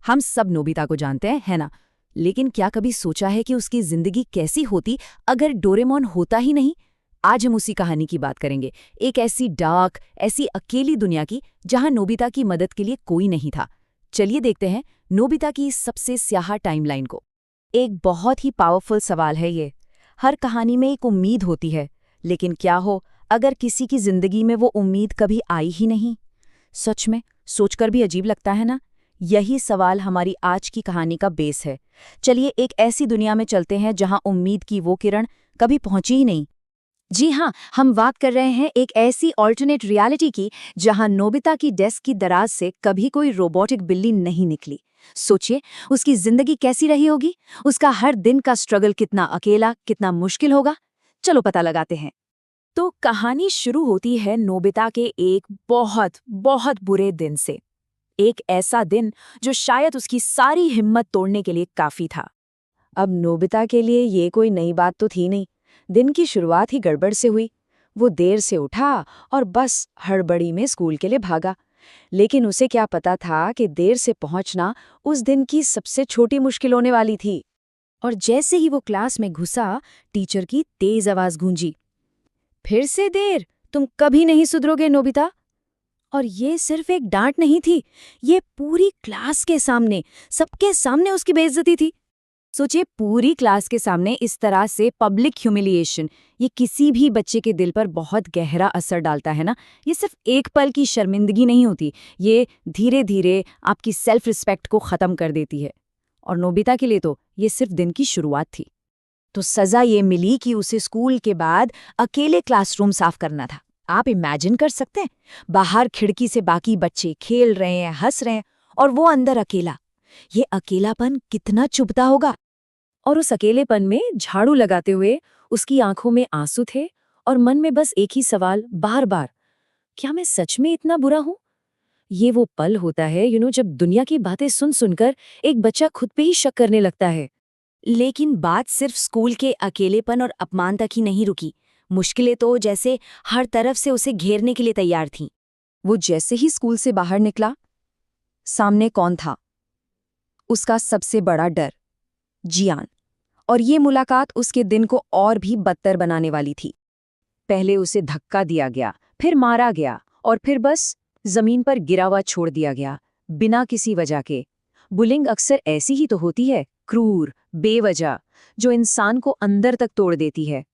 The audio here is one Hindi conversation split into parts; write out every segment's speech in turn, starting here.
हम सब नोबिता को जानते हैं, है ना? लेकिन क्या कभी सोचा है कि उसकी जिंदगी कैसी होती अगर डोरेमोन होता ही नहीं? आज हम उसी कहानी की बात करेंगे, एक ऐसी डार्क, ऐसी अकेली दुनिया की जहां नोबिता की मदद के लिए कोई नहीं था। चलिए देखते हैं नोबिता की इस सबसे स्याह टाइमलाइन को। एक बहुत ही पावरफुल सवाल है ये। हर कहानी में एक उम्मीद होती है, लेकिन क्या हो अगर किसी की जिंदगी में वो उम्मीद कभी आई ही नहीं? सच में सोचकर भी अजीब लगता है ना? यही सवाल हमारी आज की कहानी का बेस है। चलिए एक ऐसी दुनिया में चलते हैं जहां उम्मीद की वो किरण कभी पहुंची ही नहीं। जी हाँ, हम बात कर रहे हैं एक ऐसी ऑल्टरनेट रियलिटी की जहां नोबिता की डेस्क की दराज से कभी कोई रोबोटिक बिल्ली नहीं निकली। सोचिए उसकी जिंदगी कैसी रही होगी, उसका हर दिन का स्ट्रगल कितना अकेला, कितना मुश्किल होगा। चलो पता लगाते हैं। तो कहानी शुरू होती है नोबिता के एक बहुत बहुत बुरे दिन से। एक ऐसा दिन जो शायद उसकी सारी हिम्मत तोड़ने के लिए काफी था। अब नोबिता के लिए ये कोई नई बात तो थी नहीं। दिन की शुरुआत ही गड़बड़ से हुई। वो देर से उठा और बस हड़बड़ी में स्कूल के लिए भागा। लेकिन उसे क्या पता था कि देर से पहुंचना उस दिन की सबसे छोटी मुश्किल होने वाली थी। और जैसे ही वो क्लास में घुसा, टीचर की तेज आवाज गूंजी, फिर से देर, तुम कभी नहीं सुधरोगे नोबिता। और ये सिर्फ एक डांट नहीं थी, ये पूरी क्लास के सामने, सबके सामने उसकी बेइज्जती थी। सोचिए पूरी क्लास के सामने इस तरह से पब्लिक ह्यूमिलिएशन, ये किसी भी बच्चे के दिल पर बहुत गहरा असर डालता है ना। ये सिर्फ एक पल की शर्मिंदगी नहीं होती, ये धीरे धीरे आपकी सेल्फ रिस्पेक्ट को ख़त्म कर देती है। और नोबिता के लिए तो ये सिर्फ दिन की शुरुआत थी। तो सज़ा ये मिली कि उसे स्कूल के बाद अकेले क्लासरूम साफ करना था। आप इमेजिन कर सकते हैं, बाहर खिड़की से बाकी बच्चे खेल रहे हैं, हंस रहे हैं, और वो अंदर अकेला। ये अकेलापन कितना चुभता होगा। और उस अकेलेपन में झाड़ू लगाते हुए उसकी आंखों में आंसू थे और मन में बस एक ही सवाल बार बार, क्या मैं सच में इतना बुरा हूं? ये वो पल होता है जब दुनिया की बातें सुन सुनकर एक बच्चा खुद पे ही शक करने लगता है। लेकिन बात सिर्फ स्कूल के अकेलेपन और अपमान तक ही नहीं रुकी। मुश्किलें तो जैसे हर तरफ से उसे घेरने के लिए तैयार थीं। वो जैसे ही स्कूल से बाहर निकला, सामने कौन था? उसका सबसे बड़ा डर, जियान। और ये मुलाकात उसके दिन को और भी बदतर बनाने वाली थी। पहले उसे धक्का दिया गया, फिर मारा गया, और फिर बस जमीन पर गिरा हुआ छोड़ दिया गया, बिना किसी वजह के। बुलिंग अक्सर ऐसी ही तो होती है, क्रूर, बेवजह, जो इंसान को अंदर तक तोड़ देती है।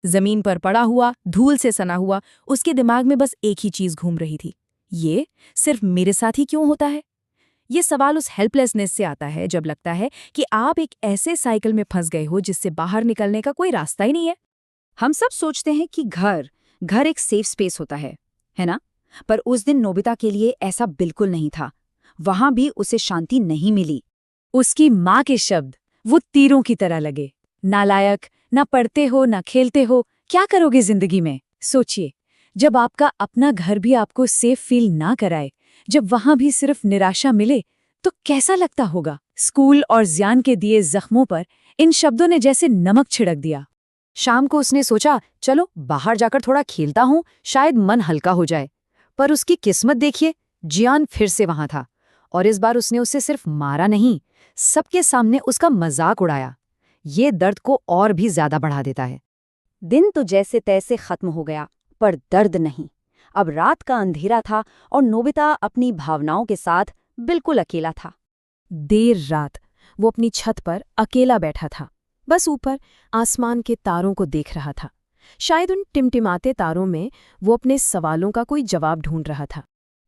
जमीन पर पड़ा हुआ, धूल से सना हुआ, उसके दिमाग में बस एक ही चीज घूम रही थी, ये सिर्फ मेरे साथ ही क्यों होता है? ये सवाल उस हेल्पलेसनेस से आता है जब लगता है कि आप एक ऐसे साइकिल में फंस गए हो जिससे बाहर निकलने का कोई रास्ता ही नहीं है। हम सब सोचते हैं कि घर घर एक सेफ स्पेस होता है ना? पर उस दिन नोबिता के लिए ऐसा बिल्कुल नहीं था। वहां भी उसे शांति नहीं मिली। उसकी माँ के शब्द वो तीरों की तरह लगे। नालायक, ना पढ़ते हो ना खेलते हो, क्या करोगे जिंदगी में? सोचिए, जब आपका अपना घर भी आपको सेफ फील ना कराए, जब वहां भी सिर्फ निराशा मिले, तो कैसा लगता होगा? स्कूल और जियान के दिए जख्मों पर इन शब्दों ने जैसे नमक छिड़क दिया। शाम को उसने सोचा, चलो बाहर जाकर थोड़ा खेलता हूं, शायद मन हल्का हो जाए। पर उसकी किस्मत देखिए, जियान फिर से वहां था। और इस बार उसने उसे सिर्फ मारा नहीं, सबके सामने उसका मजाक उड़ाया। ये दर्द को और भी ज्यादा बढ़ा देता है। दिन तो जैसे तैसे खत्म हो गया, पर दर्द नहीं। अब रात का अंधेरा था और नोबिता अपनी भावनाओं के साथ बिल्कुल अकेला था। देर रात वो अपनी छत पर अकेला बैठा था, बस ऊपर आसमान के तारों को देख रहा था। शायद उन टिमटिमाते तारों में वो अपने सवालों का कोई जवाब ढूंढ रहा था।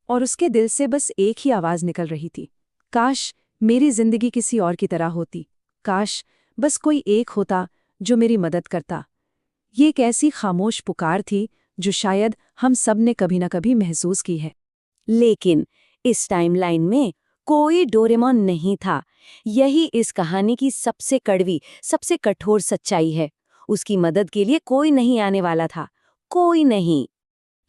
और उसके दिल से बस एक ही आवाज निकल रही थी, काश मेरी जिंदगी किसी और की तरह होती। काश बस कोई एक होता जो मेरी मदद करता। ये एक ऐसी खामोश पुकार थी जो शायद हम सब ने कभी न कभी महसूस की है। लेकिन इस टाइमलाइन में कोई डोरेमोन नहीं था। यही इस कहानी की सबसे कड़वी, सबसे कठोर सच्चाई है। उसकी मदद के लिए कोई नहीं आने वाला था, कोई नहीं।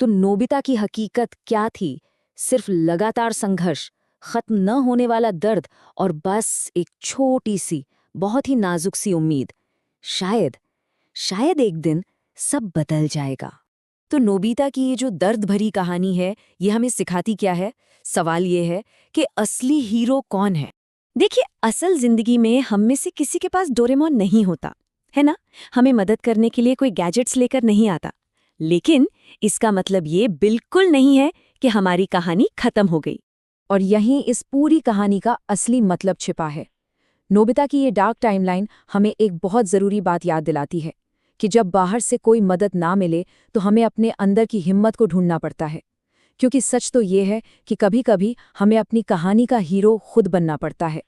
तो नोबिता की हकीकत क्या थी? सिर्फ लगातार संघर्ष, खत्म न होने वाला दर्द, और बस एक छोटी सी, बहुत ही नाजुक सी उम्मीद, शायद शायद एक दिन सब बदल जाएगा। तो नोबिता की ये जो दर्द भरी कहानी है, ये हमें सिखाती क्या है? सवाल ये है कि असली हीरो कौन है? देखिए, असल जिंदगी में हम में से किसी के पास डोरेमोन नहीं होता, है ना? हमें मदद करने के लिए कोई गैजेट्स लेकर नहीं आता। लेकिन इसका मतलब ये बिल्कुल नहीं है कि हमारी कहानी खत्म हो गई। और यहीं इस पूरी कहानी का असली मतलब छिपा है। नोबिता की ये डार्क टाइमलाइन हमें एक बहुत ज़रूरी बात याद दिलाती है कि जब बाहर से कोई मदद ना मिले तो हमें अपने अंदर की हिम्मत को ढूंढना पड़ता है। क्योंकि सच तो ये है कि कभी-कभी हमें अपनी कहानी का हीरो खुद बनना पड़ता है।